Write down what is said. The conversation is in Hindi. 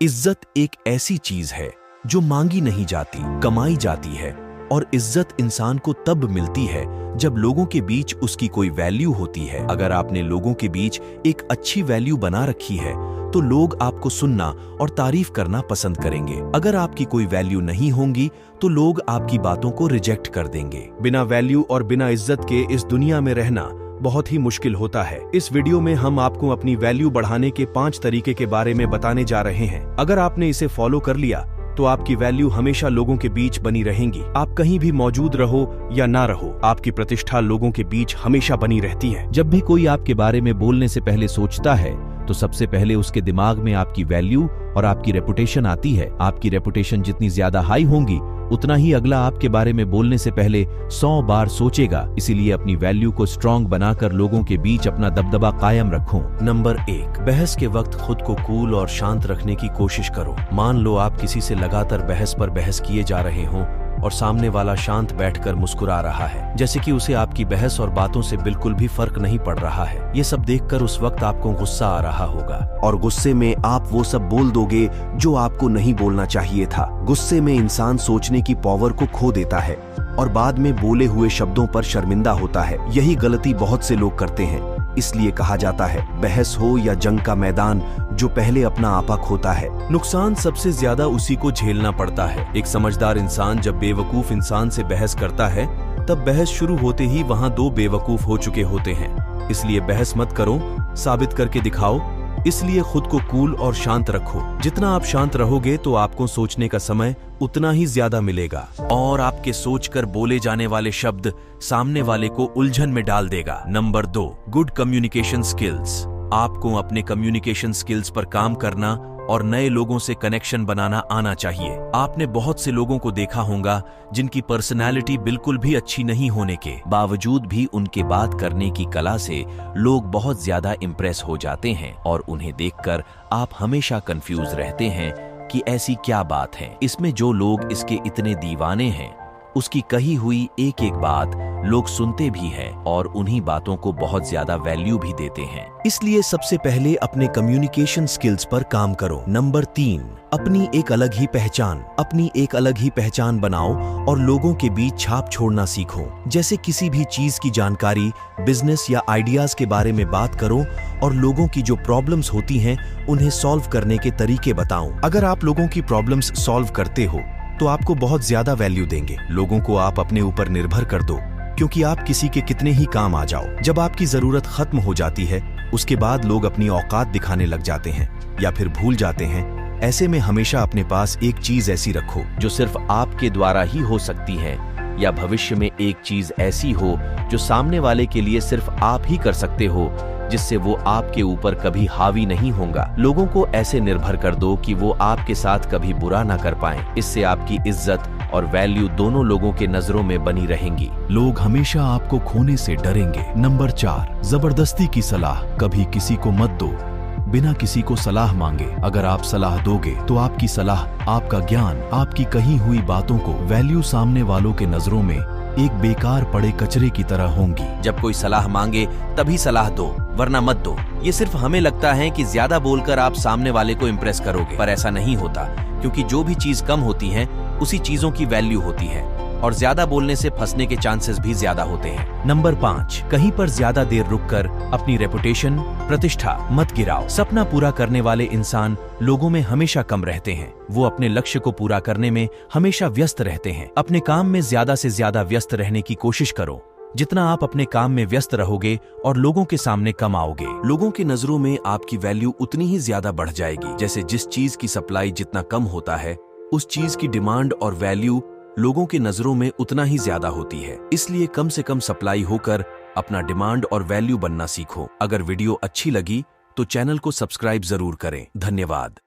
इज्जत एक ऐसी चीज है जो मांगी नहीं जाती, कमाई जाती है। और इज्जत इंसान को तब मिलती है जब लोगों के बीच उसकी कोई वैल्यू होती है। अगर आपने लोगों के बीच एक अच्छी वैल्यू बना रखी है तो लोग आपको सुनना और तारीफ करना पसंद करेंगे। अगर आपकी कोई वैल्यू नहीं होंगी तो लोग आपकी बातों को रिजेक्ट कर देंगे। बिना वैल्यू और बिना इज्जत के इस दुनिया में रहना बहुत ही मुश्किल होता है। इस वीडियो में हम आपको अपनी वैल्यू बढ़ाने के 5 तरीके के बारे में बताने जा रहे हैं। अगर आपने इसे फॉलो कर लिया तो आपकी वैल्यू हमेशा लोगों के बीच बनी रहेंगी। आप कहीं भी मौजूद रहो या ना रहो, आपकी प्रतिष्ठा लोगों के बीच हमेशा बनी रहती है। जब भी कोई आपके बारे में बोलने से पहले सोचता है तो सबसे पहले उसके दिमाग में आपकी वैल्यू और आपकी रेपुटेशन आती है। आपकी रेपुटेशन जितनी ज्यादा हाई होंगी उतना ही अगला आपके बारे में बोलने से पहले 100 बार सोचेगा। इसीलिए अपनी वैल्यू को स्ट्रांग बनाकर लोगों के बीच अपना दबदबा कायम रखो। नंबर 1, बहस के वक्त खुद को कूल और शांत रखने की कोशिश करो। मान लो आप किसी से लगातार बहस पर बहस किए जा रहे हों और सामने वाला शांत बैठकर मुस्कुरा रहा है, जैसे कि उसे आपकी बहस और बातों से बिल्कुल भी फर्क नहीं पड़ रहा है। ये सब देखकर उस वक्त आपको गुस्सा आ रहा होगा और गुस्से में आप वो सब बोल दोगे जो आपको नहीं बोलना चाहिए था। गुस्से में इंसान सोचने की पावर को खो देता है और बाद में बोले हुए शब्दों पर शर्मिंदा होता है। यही गलती बहुत से लोग करते हैं। इसलिए कहा जाता है, बहस हो या जंग का मैदान, जो पहले अपना आपा खोता है, नुकसान सबसे ज्यादा उसी को झेलना पड़ता है। एक समझदार इंसान जब बेवकूफ इंसान से बहस करता है तब बहस शुरू होते ही वहां 2 बेवकूफ हो चुके होते हैं। इसलिए बहस मत करो, साबित करके दिखाओ। इसलिए खुद को कूल और शांत रखो। जितना आप शांत रहोगे तो आपको सोचने का समय उतना ही ज्यादा मिलेगा और आपके सोचकर बोले जाने वाले शब्द सामने वाले को उलझन में डाल देगा। Number 2, good communication skills. आपको अपने कम्युनिकेशन स्किल्स पर काम करना और नए लोगों से कनेक्शन बनाना आना चाहिए। आपने बहुत से लोगों को देखा होगा जिनकी पर्सनैलिटी बिल्कुल भी अच्छी नहीं होने के बावजूद भी उनके बात करने की कला से लोग बहुत ज्यादा इंप्रेस हो जाते हैं और उन्हें देखकर आप हमेशा कंफ्यूज रहते हैं कि ऐसी क्या बात है इसमें जो लोग इसके इतने दीवाने हैं। उसकी कही हुई एक एक बात लोग सुनते भी हैं और उन्हीं बातों को बहुत ज्यादा वैल्यू भी देते हैं। इसलिए सबसे पहले अपने कम्युनिकेशन स्किल्स पर काम करो। नंबर 3, अपनी एक अलग ही पहचान बनाओ और लोगों के बीच छाप छोड़ना सीखो। जैसे किसी भी चीज की जानकारी, बिजनेस या आइडियाज के बारे में बात करो और लोगों की जो प्रॉब्लम्स होती हैं उन्हें सॉल्व करने के तरीके बताओ। अगर आप लोगों की प्रॉब्लम्स सॉल्व करते हो तो आपको बहुत ज्यादा वैल्यू देंगे। लोगों को आप अपने ऊपर निर्भर कर दो, क्योंकि आप किसी के कितने ही काम आ जाओ। जब आपकी जरूरत खत्म हो जाती है उसके बाद लोग अपनी औकात दिखाने लग जाते हैं या फिर भूल जाते हैं। ऐसे में हमेशा अपने पास एक चीज ऐसी रखो जो सिर्फ आपके द्वारा ही हो सकती है, या भविष्य में एक चीज ऐसी हो जो सामने वाले के लिए सिर्फ आप ही कर सकते हो, जिससे वो आपके ऊपर कभी हावी नहीं होगा। लोगों को ऐसे निर्भर कर दो कि वो आपके साथ कभी बुरा ना कर पाएं। इससे आपकी इज्जत और वैल्यू दोनों लोगों के नजरों में बनी रहेंगी। लोग हमेशा आपको खोने से डरेंगे। नंबर 4, जबरदस्ती की सलाह कभी किसी को मत दो, बिना किसी को सलाह मांगे। अगर आप सलाह दोगे तो आपकी सलाह, आपका ज्ञान, आपकी कही हुई बातों को वैल्यू सामने वालों के नजरों में एक बेकार पड़े कचरे की तरह होंगी। जब कोई सलाह मांगे तभी सलाह दो, वरना मत दो। ये सिर्फ हमें लगता है कि ज्यादा बोलकर आप सामने वाले को इम्प्रेस करोगे, पर ऐसा नहीं होता, क्योंकि जो भी चीज कम होती है उसी चीजों की वैल्यू होती है और ज्यादा बोलने से फंसने के चांसेस भी ज्यादा होते हैं। नंबर 5, कहीं पर ज्यादा देर रुककर अपनी रेपुटेशन, प्रतिष्ठा मत गिराओ। सपना पूरा करने वाले इंसान लोगों में हमेशा कम रहते हैं। वो अपने लक्ष्य को पूरा करने में हमेशा व्यस्त रहते हैं। अपने काम में ज्यादा से ज्यादा व्यस्त रहने की कोशिश करो। जितना आप अपने काम में व्यस्त रहोगे और लोगों के सामने कम आओगे, लोगों की नजरों में आपकी वैल्यू उतनी ही ज्यादा बढ़ जाएगी। जैसे जिस चीज की सप्लाई जितना कम होता है उस चीज की डिमांड और वैल्यू लोगों की नजरों में उतना ही ज्यादा होती है। इसलिए कम से कम सप्लाई होकर अपना डिमांड और वैल्यू बनना सीखो। अगर वीडियो अच्छी लगी तो चैनल को सब्सक्राइब जरूर करें। धन्यवाद।